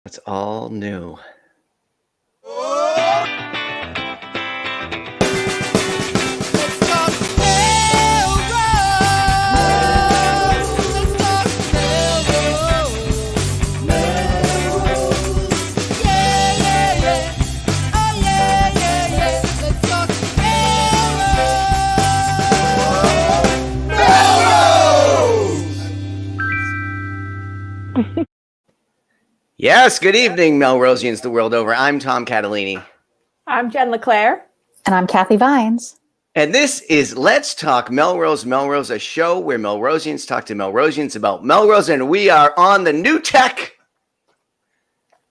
It's all new. Yes, good evening, Melrosians the world over. I'm Tom Catalini. I'm Jen LeClaire. And I'm Kathy Vines. And this is Let's Talk Melrose. Melrose, a show where Melrosians talk to Melrosians about Melrose, and we are on the new tech.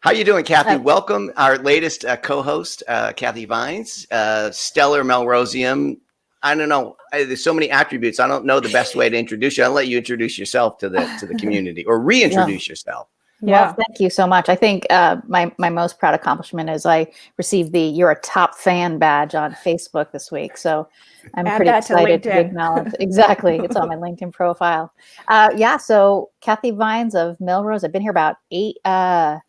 How you doing, Kathy? Welcome, our latest co-host, Kathy Vines, stellar Melrosian. I don't know. There's so many attributes. I don't know the best way to introduce you. I'll let you introduce yourself to the community or reintroduce yourself. Yeah. Well, thank you so much. I think my most proud accomplishment is I received the "You're a Top Fan" badge on Facebook this week. So I'm pretty excited to acknowledge. Exactly. It's on my LinkedIn profile. So Kathy Vines of Melrose. I've been here about 9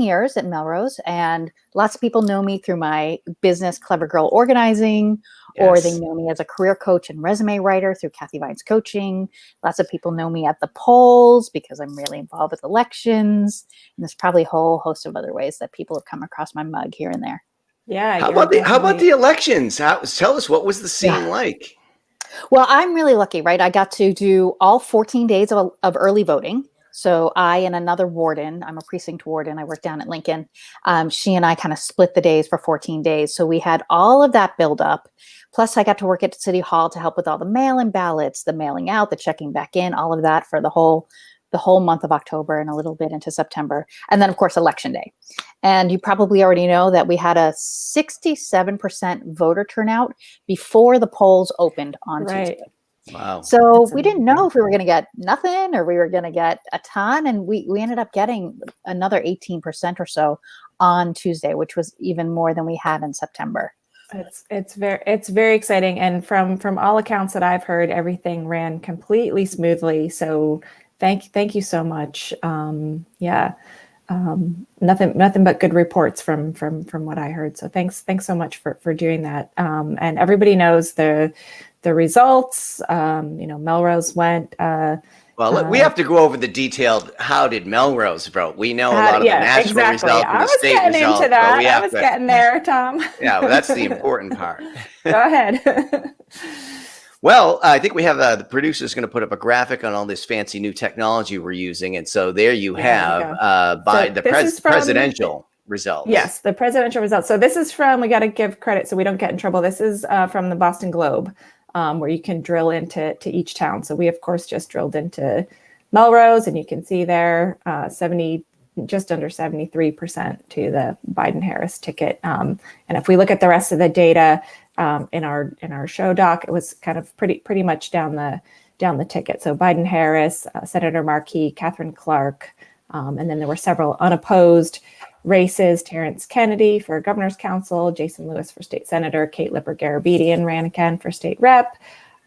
years at Melrose, and lots of people know me through my business, Clever Girl Organizing, or they know me as a career coach and resume writer through Kathy Vines Coaching. Lots of people know me at the polls because I'm really involved with elections, and there's probably a whole host of other ways that people have come across my mug here and there. Yeah. How about the elections? Tell us, what was the scene like? Well, I'm really lucky, right? I got to do all 14 days of early voting. So I and another warden, I'm a precinct warden, I work down at Lincoln. She and I kind of split the days for 14 days. So we had all of that build up. Plus I got to work at City Hall to help with all the mail-in ballots, the mailing out, the checking back in, all of that for the whole month of October and a little bit into September. And then of course, Election Day. And you probably already know that we had a 67% voter turnout before the polls opened on Tuesday. Wow. So we didn't know if we were going to get nothing or we were going to get a ton. And we ended up getting another 18% or so on Tuesday, which was even more than we had in September. It's very exciting. And from all accounts that I've heard, everything ran completely smoothly. So thank you so much. Nothing but good reports from what I heard. So thanks so much for doing that. And everybody knows the results. Melrose went. Well, we have to go over the detailed. How did Melrose vote? We know a lot of the national results and the state results. Into that. I was getting there, Tom. Yeah, well, that's the important part. Go ahead. Well, I think we have the producer's going to put up a graphic on all this fancy new technology we're using, and so there you have presidential results. Yes, the presidential results. So this is from. We got to give credit so we don't get in trouble. This is from the Boston Globe. Where you can drill into each town. So we, of course, just drilled into Melrose, and you can see there just under 73% to the Biden-Harris ticket. And if we look at the rest of the data in our show doc, it was kind of pretty much down the ticket. So Biden-Harris, Senator Markey, Catherine Clark, and then there were several unopposed races: Terrence Kennedy for governor's council, Jason Lewis for state senator, Kate Lippert-Garabedian ran again for state rep.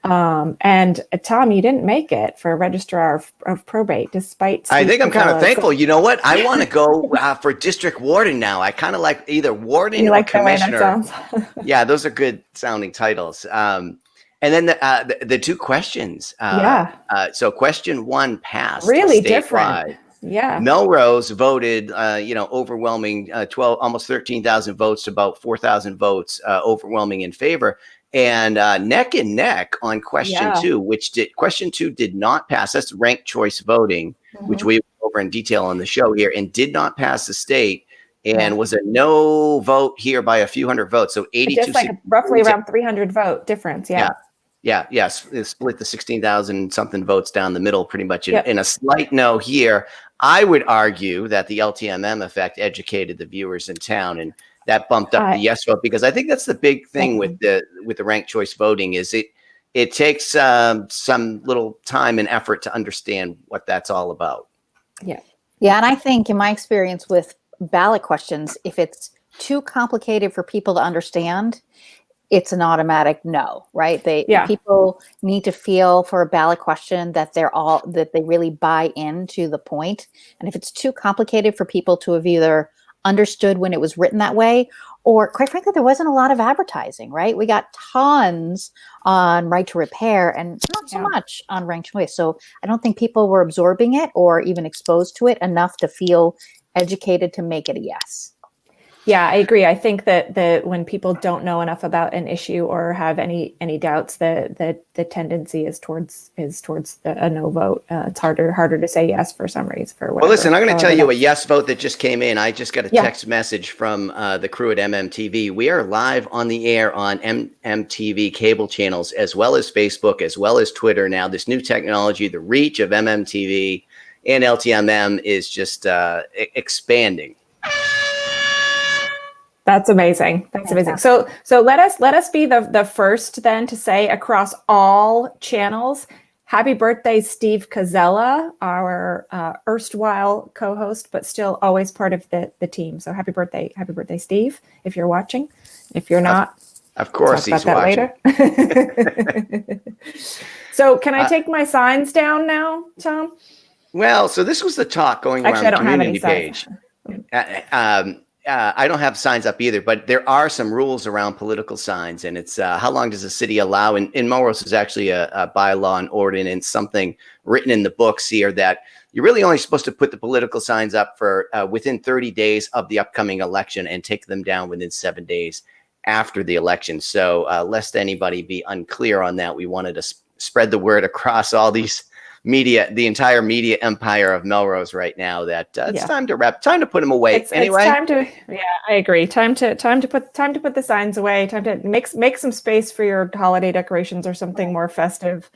And Tom, you didn't make it for registrar of probate, despite. I think I'm kind of thankful. You know what? I want to go for district warden now. I kind of like either warden or commissioner. Yeah, those are good sounding titles. And then the two questions. So question one passed. Really different. Yeah. Melrose voted, overwhelming almost 13,000 votes to about 4,000 votes, overwhelming in favor, and neck and neck on question two, question two did not pass. That's ranked choice voting, which we went over in detail on the show here, and did not pass the state, and was a no vote here by a few hundred votes. So 82, just like roughly around 300 vote difference. Yeah. Split the 16,000 something votes down the middle, pretty much in a slight no here. I would argue that the LTMM effect educated the viewers in town, and that bumped up the yes vote, because I think that's the big thing with the ranked choice voting is it takes some little time and effort to understand what that's all about. Yeah, and I think in my experience with ballot questions, if it's too complicated for people to understand, it's an automatic no, right? Yeah. People need to feel for a ballot question that that they really buy into the point. And if it's too complicated for people to have either understood when it was written that way, or quite frankly, there wasn't a lot of advertising, right? We got tons on right to repair and not so much on ranked choice. So I don't think people were absorbing it or even exposed to it enough to feel educated to make it a yes. Yeah, I agree. I think that when people don't know enough about an issue or have any doubts, the tendency is towards a no vote. It's harder to say yes for some reason, for whatever. Well, listen, I'm going to tell you a yes vote that just came in. I just got a Yeah. text message from the crew at MMTV. We are live on the air on MMTV cable channels, as well as Facebook, as well as Twitter now. This new technology, the reach of MMTV and LTMM is just expanding. That's amazing. That's amazing. So let us be the first then to say across all channels, happy birthday, Steve Cazella, our erstwhile co-host, but still always part of the team. So happy birthday, Steve, if you're watching. If you're not, of course talk he's about that watching. later. So can I take my signs down now, Tom? Well, so this was the talk going around the community page. I don't have signs up either, but there are some rules around political signs, and it's how long does the city allow? In Melrose, there's actually a bylaw and ordinance, something written in the books here that you're really only supposed to put the political signs up for within 30 days of the upcoming election and take them down within 7 days after the election. So lest anybody be unclear on that, we wanted to spread the word across all these media, the entire media empire of Melrose right now, that it's time to put them away. It's time to, I agree. Time to put the signs away. Time to make some space for your holiday decorations or something more festive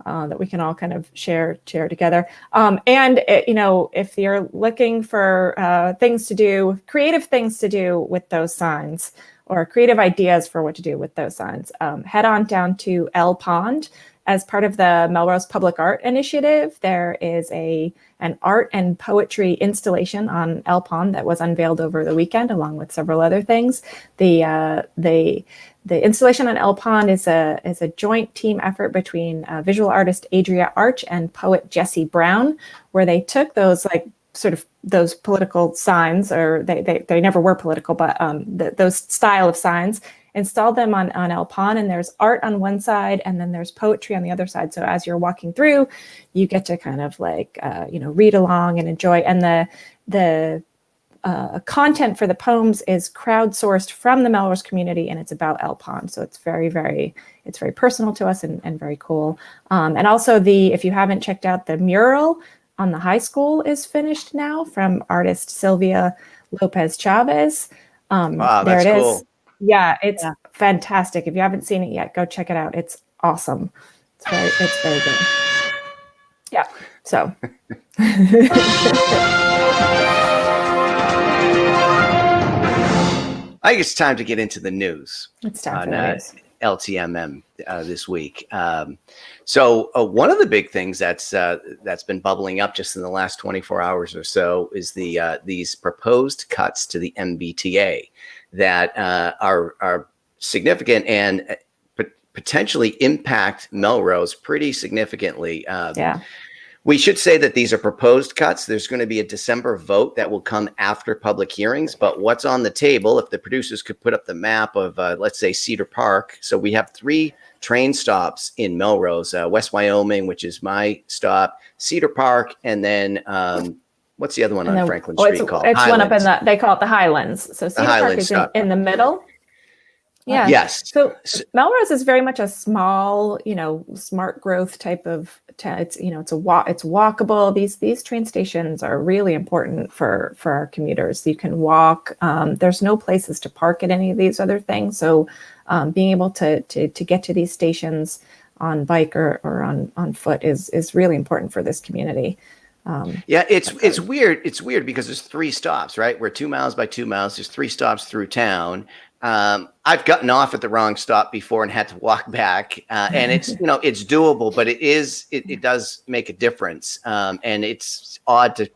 that we can all kind of share together. And if you're looking for things to do, creative things to do with those signs, or creative ideas for what to do with those signs, head on down to El Pond. As part of the Melrose Public Art Initiative, there is an art and poetry installation on El Pond that was unveiled over the weekend, along with several other things. The installation on El Pond is a joint team effort between visual artist Adria Arch and poet Jesse Brown, where they took those those political signs, or they never were political, but those style of signs, installed them on El Pond, and there's art on one side and then there's poetry on the other side. So as you're walking through, you get to kind of read along and enjoy. And the content for the poems is crowdsourced from the Melrose community, and it's about El Pond. So it's very personal to us and very cool. And also if you haven't checked out, the mural on the high school is finished now, from artist Sylvia Lopez Chavez. Wow, there that's it cool. is. Yeah, it's fantastic. If you haven't seen it yet, go check it out. It's awesome. It's very good. Yeah. So. I think it's time to get into the news. It's time for the news. LTMM this week. So one of the big things that's been bubbling up just in the last 24 hours or so is these proposed cuts to the MBTA that are significant and potentially impact Melrose pretty significantly. We should say that these are proposed cuts. There's going to be a December vote that will come after public hearings. But what's on the table, if the producers could put up the map of, let's say, Cedar Park. So we have 3 train stops in Melrose, West Wyoming, which is my stop, Cedar Park, and then what's the other one on Franklin Street called? It's Highlands. one they call it the Highlands. So Cedar Park is in the middle. Yeah. Yes. So Melrose is very much a small, smart growth type of. It's walkable. These train stations are really important for our commuters. You can walk. There's no places to park at any of these other things. So being able to get to these stations on bike or on foot is really important for this community. It's weird. It's weird because there's 3 stops, right? We're 2 miles by 2 miles. There's 3 stops through town. I've gotten off at the wrong stop before and had to walk back, and it's it's doable, but it does make a difference, and it's odd to.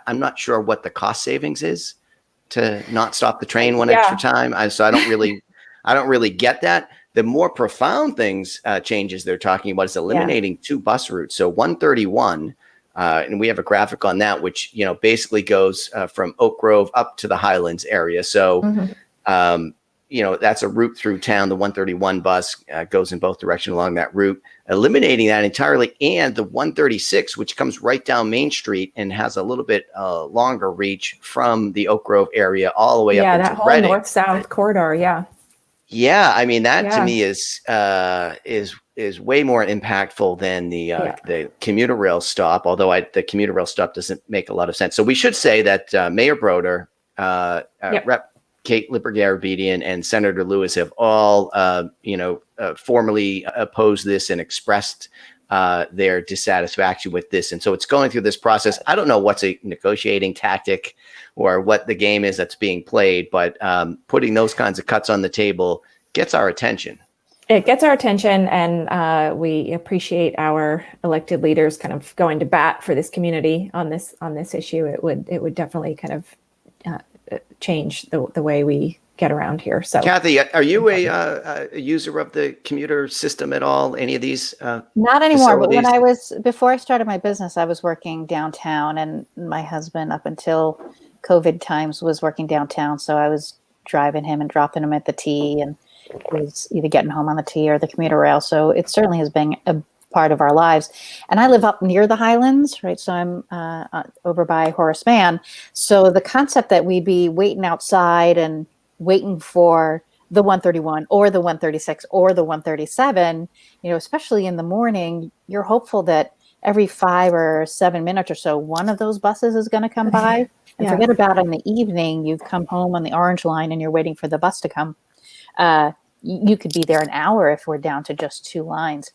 I'm not sure what the cost savings is to not stop the train one extra time. So I don't really I don't really get that. The more profound changes they're talking about is eliminating 2 bus routes. So 131, and we have a graphic on that, which, basically goes from Oak Grove up to the Highlands area. So, that's a route through town. The 131 bus goes in both directions along that route, eliminating that entirely. And the 136, which comes right down Main Street and has a little bit longer reach from the Oak Grove area all the way up into that whole Reading. north-south corridor. Yeah. Yeah, I mean that to me is way more impactful than the commuter rail stop. Although the commuter rail stop doesn't make a lot of sense. So we should say that Mayor Broder, Rep. Kate Lippert-Garabedian, and Senator Lewis have all formally opposed this and expressed their dissatisfaction with this. And so it's going through this process. I don't know what's a negotiating tactic or what the game is that's being played, but putting those kinds of cuts on the table gets our attention. It gets our attention, and we appreciate our elected leaders kind of going to bat for this community on this issue. It would definitely kind of change the way we get around here. So, Kathy, are you a user of the commuter system at all? Any of these? Not anymore. But facilities? before I started my business, I was working downtown, and my husband, up until COVID times, was working downtown. So I was driving him and dropping him at the T, and he was either getting home on the T or the commuter rail. So it certainly has been a part of our lives. And I live up near the Highlands, right? So I'm over by Horace Mann. So the concept that we'd be waiting outside and waiting for the 131 or the 136 or the 137, especially in the morning, you're hopeful that every 5 or 7 minutes or so, one of those buses is going to come by. And forget about in the evening, you've come home on the Orange Line and you're waiting for the bus to come. You could be there an hour if we're down to just 2 lines.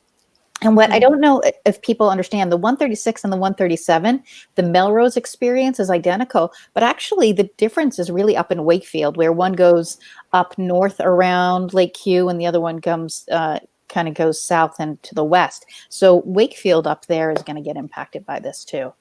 And what I don't know if people understand, the 136 and the 137, the Melrose experience is identical, but actually the difference is really up in Wakefield, where one goes up north around Lake Q and the other one comes kind of goes south and to the west. So Wakefield up there is going to get impacted by this too.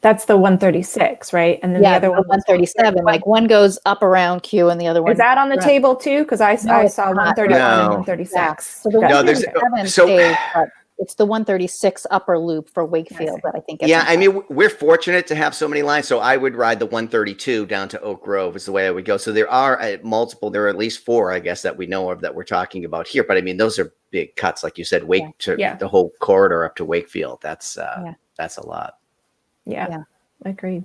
That's the 136, right? And then the other one, 137. Like one goes up around Q and the other one. Is that on the table too? Because I saw 131 and 136. Yeah. So the 137 stays, but it's the 136 upper loop for Wakefield that I think. I mean, we're fortunate to have so many lines. So I would ride the 132 down to Oak Grove is the way I would go. So there are there are at least 4, I guess, that we know of that we're talking about here. But I mean, those are big cuts, like you said, the whole corridor up to Wakefield. That's a lot. Yeah. Agreed.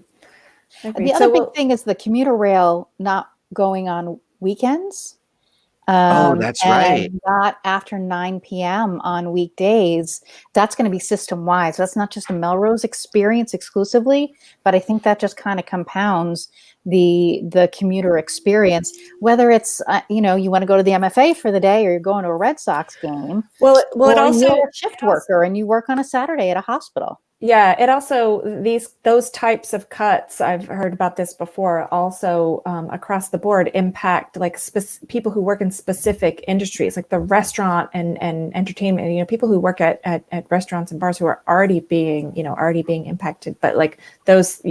The other big thing is the commuter rail not going on weekends. That's right. Not after 9 p.m. on weekdays. That's going to be system-wide. So that's not just a Melrose experience exclusively, but I think that just kind of compounds the commuter experience. Whether it's you want to go to the MFA for the day, or you're going to a Red Sox game. Well, it also you're a shift worker and you work on a Saturday at a hospital. Yeah, it also those types of cuts, I've heard about this before, also across the board impact like people who work in specific industries, like the restaurant and entertainment. People who work at restaurants and bars who are already being impacted. But like those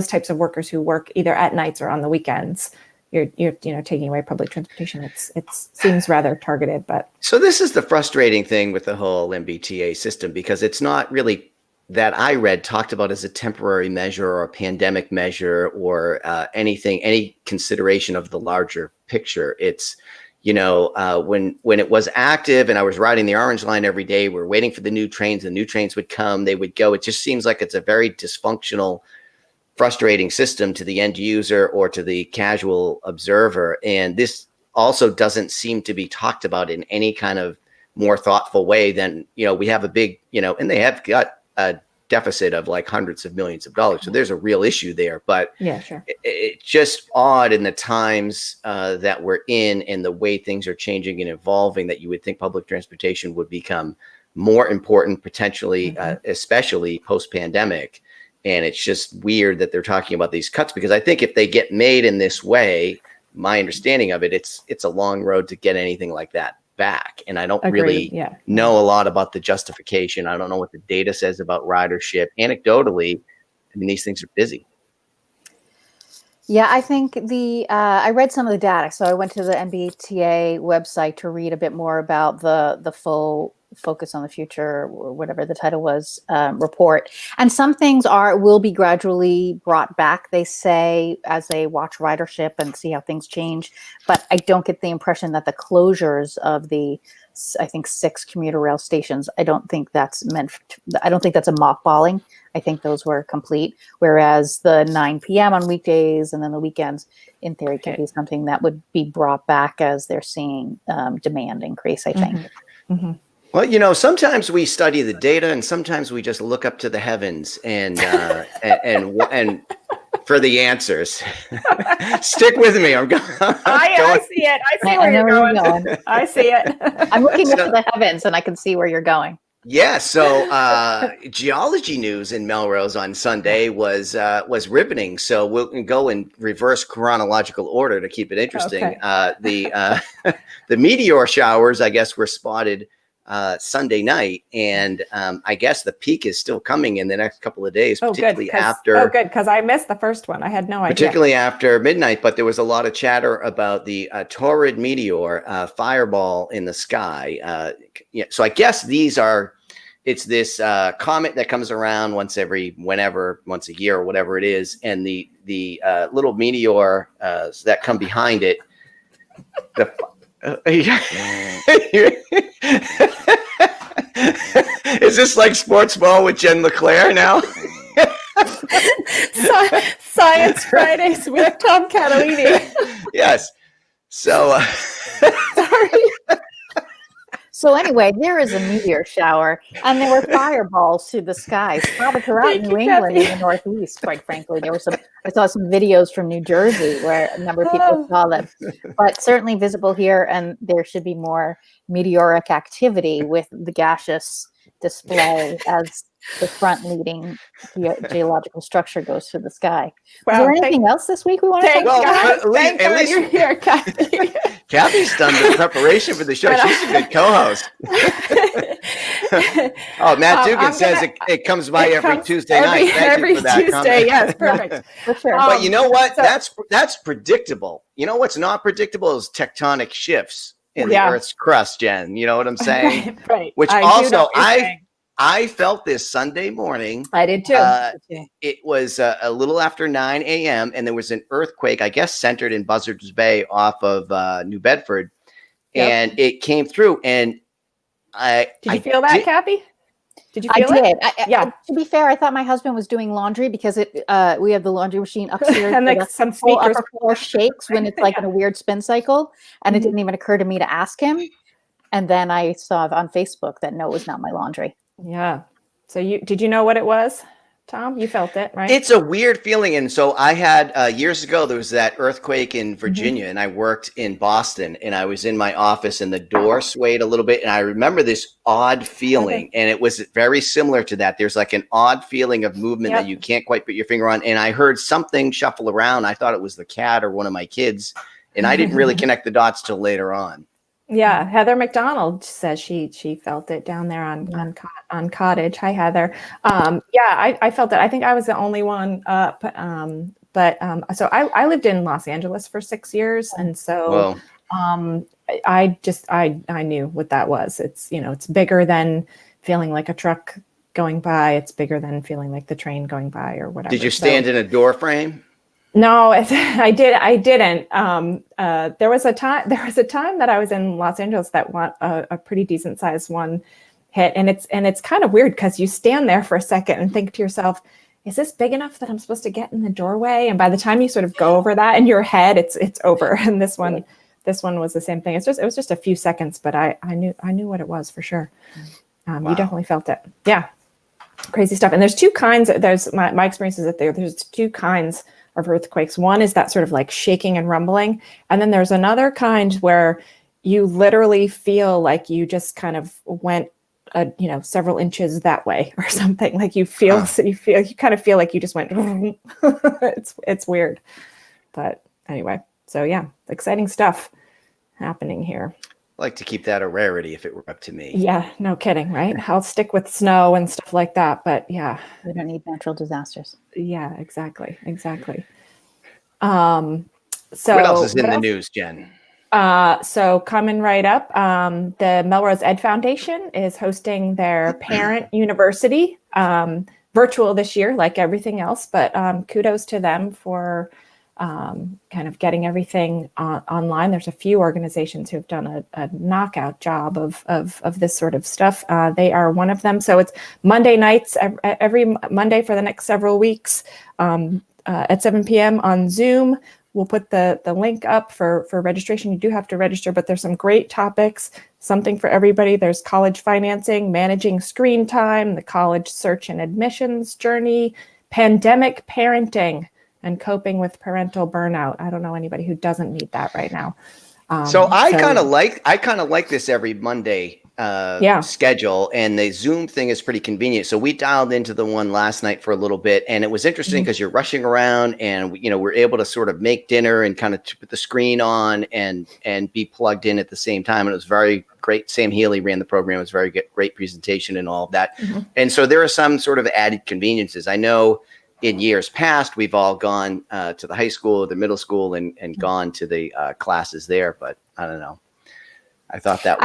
types of workers who work either at nights or on the weekends, you're taking away public transportation. It seems rather targeted, but so this is the frustrating thing with the whole MBTA system, because it's not really that I read talked about as a temporary measure or a pandemic measure or any consideration of the larger picture. It's, when it was active and I was riding the Orange Line every day, we're waiting for the new trains. The new trains would come, they would go. It just seems like it's a very dysfunctional, frustrating system to the end user or to the casual observer. And this also doesn't seem to be talked about in any kind of more thoughtful way than, we have a big, and they have got a deficit of like hundreds of millions of dollars. So there's a real issue there, but yeah, sure. It's just odd in the times that we're in and the way things are changing and evolving that you would think public transportation would become more important potentially, especially post-pandemic. And it's just weird that they're talking about these cuts, because I think if they get made in this way, my understanding of it, it's a long road to get anything like that back. And I don't really know a lot about the justification. I don't know what the data says about ridership. Anecdotally, I mean, these things are busy. Yeah, I think I read some of the data. So I went to the MBTA website to read a bit more about the full Focus on the Future, or whatever the title was, report. And some things will be gradually brought back, they say, as they watch ridership and see how things change. But I don't get the impression that the closures of I think 6 commuter rail stations, I don't think that's I don't think that's a mothballing. I think those were complete. Whereas the 9 p.m. on weekdays and then the weekends, in theory, can be something that would be brought back as they're seeing demand increase, I think. Mm-hmm. Well, sometimes we study the data, and sometimes we just look up to the heavens and for the answers. Stick with me. I'm going. I see it. I see where you're going. I see it. I'm looking up to the heavens, and I can see where you're going. Yeah. So geology news in Melrose on Sunday was riveting. So we'll go in reverse chronological order to keep it interesting. Okay. The meteor showers, I guess, were spotted Sunday night, and I guess the peak is still coming in the next couple of days, particularly after. Oh, good, because I missed the first one. I had no idea. Particularly after midnight, but there was a lot of chatter about the Taurid meteor fireball in the sky. So I guess it's this comet that comes around once a year or whatever it is, and the little meteor that come behind it. Is this like Sports Ball with Jen LeClaire now? Science Fridays with Tom Catalini. Yes. So, sorry. So anyway, there is a meteor shower, and there were fireballs to the sky spotted throughout New England and the Northeast. Quite frankly, I saw some videos from New Jersey where a number of people saw them, but certainly visible here. And there should be more meteoric activity with the gaseous display as the front leading geological structure goes through the sky. Is there anything else this week we want to talk about? At least you're here, Kathy. Kathy's done the preparation for the show. She's a good co-host. Oh, Matt Dugan says it comes by every Tuesday night. Every Tuesday, yes, perfect. For sure. But you know what? That's predictable. You know what's not predictable is tectonic shifts in the Earth's crust, Jen. You know what I'm saying? Right. Which also I felt this Sunday morning. I did too. It was a little after 9 a.m. and there was an earthquake, I guess, centered in Buzzards Bay off of New Bedford. Yep. And it came through. And Did you feel that, Kathy? Did you feel it? Yeah. To be fair, I thought my husband was doing laundry because we have the laundry machine upstairs. And like some speakers upper floor shakes when it's like in a weird spin cycle. And it didn't even occur to me to ask him. And then I saw on Facebook that no, it was not my laundry. Yeah. So did you know what it was, Tom? You felt it, right? It's a weird feeling. And so I had years ago, there was that earthquake in Virginia and I worked in Boston and I was in my office and the door swayed a little bit. And I remember this odd feeling and it was very similar to that. There's like an odd feeling of movement that you can't quite put your finger on. And I heard something shuffle around. I thought it was the cat or one of my kids. And I didn't really connect the dots till later on. Yeah, Heather McDonald says she felt it down there on Cottage. Hi, Heather. I felt it. I think I was the only one up. So I lived in Los Angeles for 6 years, and so I knew what that was. It's it's bigger than feeling like a truck going by. It's bigger than feeling like the train going by or whatever. Did you stand in a door frame? No, I didn't. There was a time that I was in Los Angeles that a pretty decent sized one hit, and it's kind of weird because you stand there for a second and think to yourself, is this big enough that I'm supposed to get in the doorway? And by the time you sort of go over that in your head, it's over. And this one was the same thing. It was just a few seconds, but I knew what it was for sure. Wow. You definitely felt it. Yeah, crazy stuff. And there's two kinds. There's my experience is that there's two kinds of earthquakes. One is that sort of like shaking and rumbling. And then there's another kind where you literally feel like you just kind of went, several inches that way or something. Like you kind of feel like you just went, it's weird. But anyway, so yeah, exciting stuff happening here. I like to keep that a rarity if it were up to me. Yeah, no kidding, right? I'll stick with snow and stuff like that, but yeah. We don't need natural disasters. Yeah, exactly. So what else is in the news, Jen? So coming right up, the Melrose Ed Foundation is hosting their parent university virtual this year, like everything else. But kudos to them for kind of getting everything online. There's a few organizations who've done a knockout job of this sort of stuff. They are one of them. So it's Monday nights, every Monday for the next several weeks at 7 p.m. on Zoom. We'll put the link up for registration. You do have to register, but there's some great topics, something for everybody. There's college financing, managing screen time, the college search and admissions journey, pandemic parenting, and coping with parental burnout. I don't know anybody who doesn't need that right now. So I kind of like this every Monday schedule, and the Zoom thing is pretty convenient. So we dialed into the one last night for a little bit, and it was interesting because you're rushing around, and we're able to sort of make dinner and kind of put the screen on and be plugged in at the same time. And it was very great. Sam Healy ran the program. It was very good, great presentation and all of that. And so there are some sort of added conveniences. I know in years past, we've all gone to the high school or the middle school and gone to the classes there, but I don't know. I thought that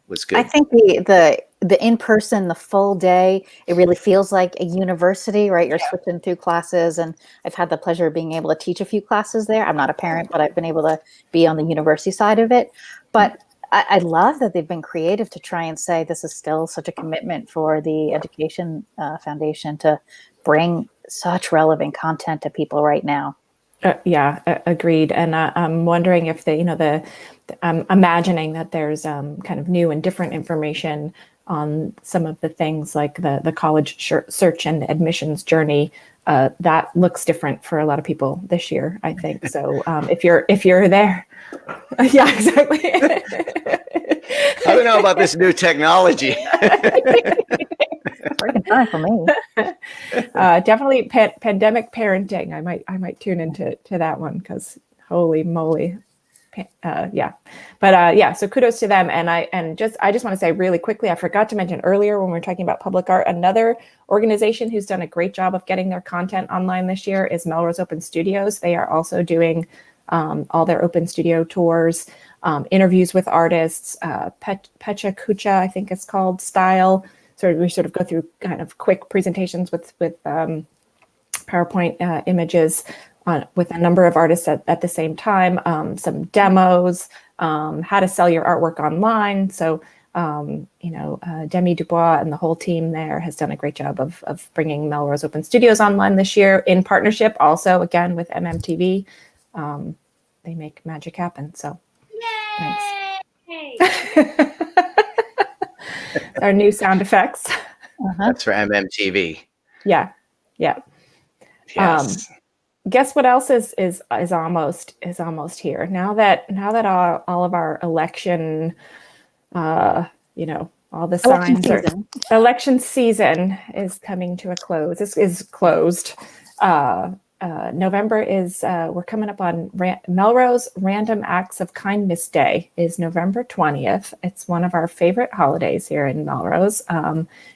was good. I think the in-person, the full day, it really feels like a university, right? You're switching through classes, and I've had the pleasure of being able to teach a few classes there. I'm not a parent, but I've been able to be on the university side of it. But I love that they've been creative to try and say this is still such a commitment for the Education Foundation to bring such relevant content to people right now. Agreed. And I'm wondering if I'm imagining that there's kind of new and different information on some of the things like the college search and admissions journey. That looks different for a lot of people this year, I think. So if you're there, yeah, exactly. I don't know about this new technology. Working fine for me. Definitely pandemic parenting. I might tune into that one because holy moly. So kudos to them. And I just want to say really quickly, I forgot to mention earlier when we were talking about public art, another organization who's done a great job of getting their content online this year is Melrose Open Studios. They are also doing all their open studio tours, interviews with artists, Pecha Kucha, I think it's called, style. So we sort of go through kind of quick presentations with PowerPoint images with a number of artists at the same time, some demos, how to sell your artwork online. So, Demi Dubois and the whole team there has done a great job of bringing Melrose Open Studios online this year in partnership also, again, with MMTV. They make magic happen. So thanks. Our new sound effects. That's for MMTV. Yeah. Yes. Guess what else is almost here now that all of our election, all the signs election season is coming to a close. This is closed. November is we're coming up on Melrose Random Acts of Kindness Day is November 20th. It's one of our favorite holidays here in Melrose.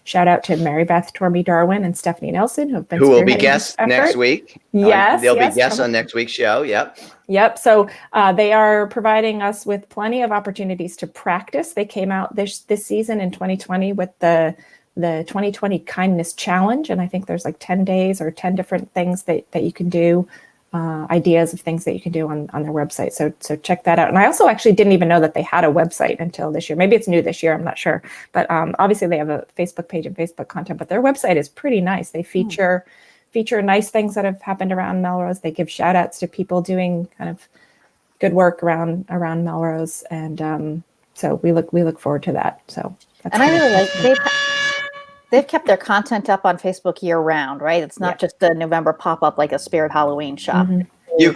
Shout out to Mary Beth Tormey Darwin and Stephanie Nelson who will be guests next week. Yes, they'll be guests on next week's show. Yep. So they are providing us with plenty of opportunities to practice. They came out this season in 2020 with the 2020 Kindness Challenge. And I think there's like 10 days or 10 different things that you can do, ideas of things that you can do on their website. So check that out. And I also actually didn't even know that they had a website until this year. Maybe it's new this year, I'm not sure. But obviously they have a Facebook page and Facebook content, but their website is pretty nice. They feature nice things that have happened around Melrose. They give shout outs to people doing kind of good work around Melrose. And so we look forward to that. So that's I really like they've kept their content up on Facebook year round, right? It's not just the November pop-up like a Spirit Halloween shop. Mm-hmm. You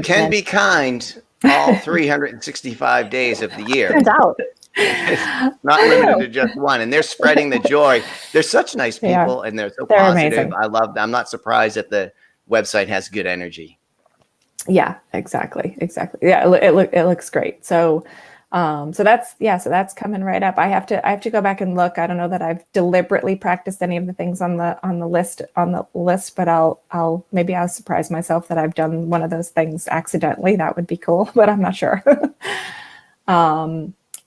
can be kind all 365 days of the year. Turns out. It's not limited to just one. And they're spreading the joy. They're such nice people and they're so positive. Amazing. I love them. I'm not surprised that the website has good energy. Yeah, exactly. Yeah, it looks great. So So that's coming right up. I have to go back and look. I don't know that I've deliberately practiced any of the things on the list, but I'll surprise myself that I've done one of those things accidentally. That would be cool, but I'm not sure.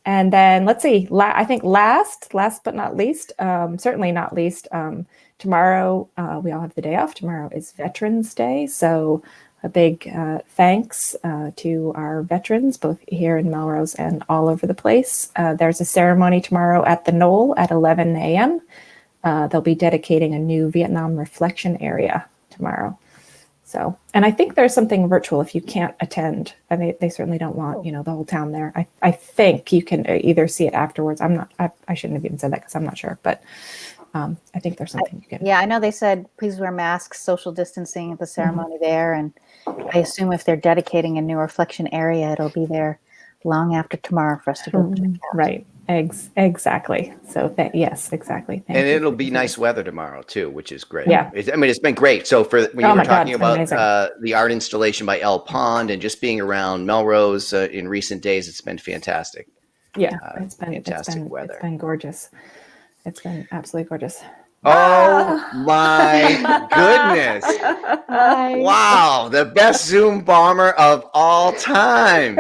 And then let's see. I think last but not least, certainly not least, tomorrow we all have the day off. Tomorrow is Veterans Day, so a big thanks to our veterans, both here in Melrose and all over the place. There's a ceremony tomorrow at the Knoll at 11 a.m. They'll be dedicating a new Vietnam reflection area tomorrow. So, and I think there's something virtual if you can't attend, and they certainly don't want, the whole town there. I think you can either see it afterwards. I shouldn't have even said that because I'm not sure, but I think there's something you can. Yeah, I know they said, please wear masks, social distancing at the ceremony there. And I assume if they're dedicating a new reflection area, it'll be there long after tomorrow for us to go check out. Right. Exactly. So yes, exactly. And it'll be nice weather tomorrow too, which is great. Yeah. It's been great. So when you were talking about the art installation by El Pond and just being around Melrose in recent days, it's been fantastic. Yeah, it's been fantastic weather. It's been gorgeous. It's been absolutely gorgeous. Oh my goodness. Hi. Wow. The best Zoom bomber of all time.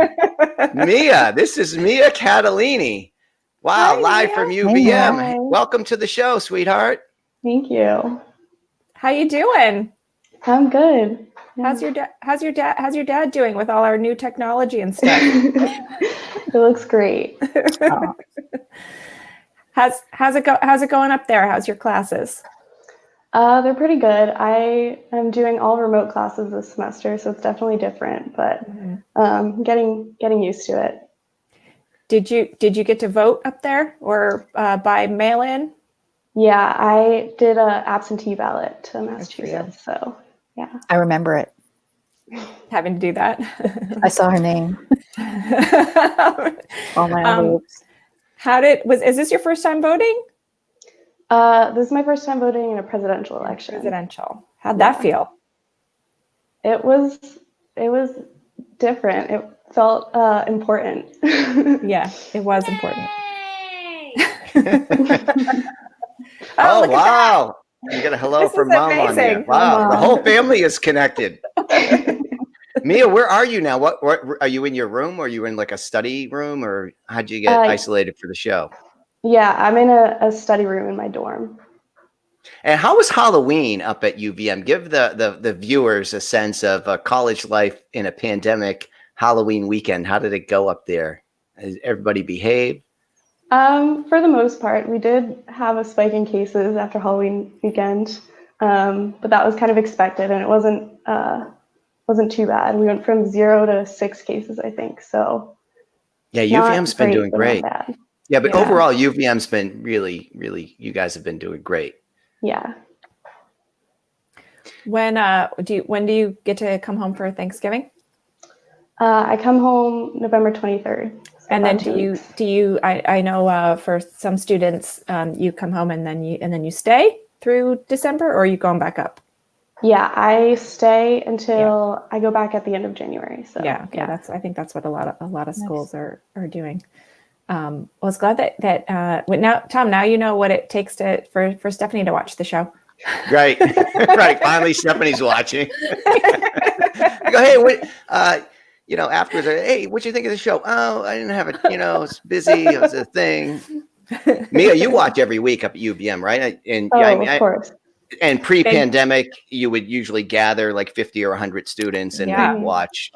Mia, this is Mia Catalini. Wow. Hi, live Mia. from UVM. Hi. Welcome to the show, sweetheart. Thank you. How you doing? I'm good. How's your dad doing with all our new technology and stuff? It looks great. Oh. How's it going up there? How's your classes? They're pretty good. I am doing all remote classes this semester, so it's definitely different, but getting used to it. Did you get to vote up there or by mail-in? Yeah, I did a absentee ballot to Massachusetts, so yeah. I remember it. Having to do that. I saw her name. All my envelopes. Is this your first time voting? This is my first time voting in a presidential election. Presidential. How'd that feel? It was different. It felt important. Yeah, it was important. Oh, look at wow. You got a hello This from is mom on there. amazing. Wow. The Mom. whole family is connected. Mia, where are you now? What are you in your room? Or are you in like a study room, or how'd you get isolated for the show? Yeah, I'm in a study room in my dorm. And how was Halloween up at UVM? Give the viewers a sense of college life in a pandemic Halloween weekend. How did it go up there? Did everybody behave? For the most part, we did have a spike in cases after Halloween weekend, but that was kind of expected, and it wasn't too bad. We went from 0 to 6 cases, I think. So yeah, UVM's been doing but great. not bad. Yeah, but overall, UVM's been really, really. You guys have been doing great. Yeah. When do you get to come home for Thanksgiving? I come home November 23rd. So And then about 2 weeks. I know for some students you come home and then you stay through December, or are you going back up? Yeah, I stay until I go back at the end of January. So Yeah. I think that's what a lot of schools are doing. Well, I was glad that now, Tom, now you know what it takes for Stephanie to watch the show. Right, right. Finally, Stephanie's watching. I go, hey, what? Afterwards, hey, what you think of the show? Oh, I didn't have it. It's busy. It was a thing. Mia, you watch every week up at UVM, right? And of course. And pre-pandemic, you would usually gather like 50 or 100 students and they'd watch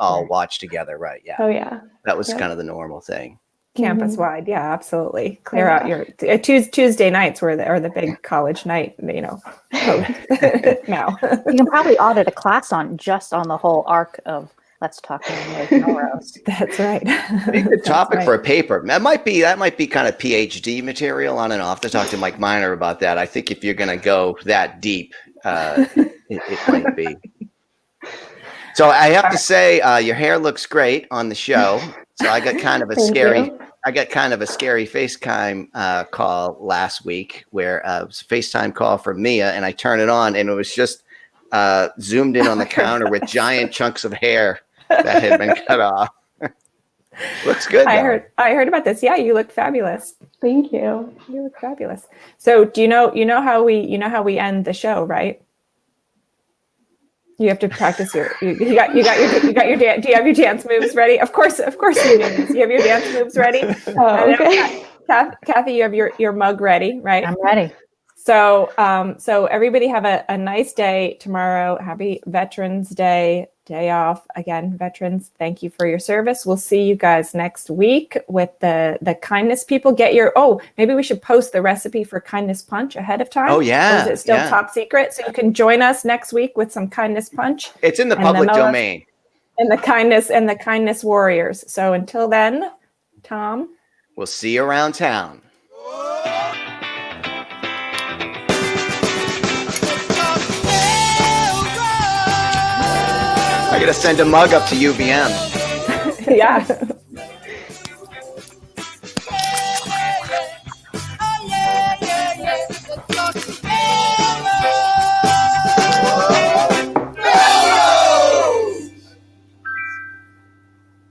together, right? Yeah. Oh yeah. That was kind of the normal thing. Campus wide, yeah, absolutely. Clear out your Tuesday nights are the big college night, now. You can probably audit a class on the whole arc of Let's Talk Melrose. That's right. Big good topic for a paper. That might be kind of PhD material on and off. To talk to Mike Miner about that. I think if you're going to go that deep, it might be. So I have to say, your hair looks great on the show. So I got kind of a scary FaceTime call last week where it was a FaceTime call from Mia, and I turned it on, and it was just zoomed in on the counter with giant chunks of hair that had been cut off. Looks good. I Though. heard about this. Yeah, you look fabulous. Thank you. You look fabulous. So do you know how we end the show, right? You have to practice you got your do you have your dance moves ready? Of course you do this. You have your dance moves ready. Oh, okay. Kathy, you have your mug ready, right? I'm ready. So so everybody have a nice day tomorrow. Happy Veterans Day off. Again, veterans, thank you for your service. We'll see you guys next week with the kindness people. Maybe we should post the recipe for kindness punch ahead of time. Oh yeah. Or is it still top secret? So you can join us next week with some kindness punch. It's in the public domain. And the kindness warriors. So until then, Tom. We'll see you around town. I gotta send a mug up to UVM. Yeah.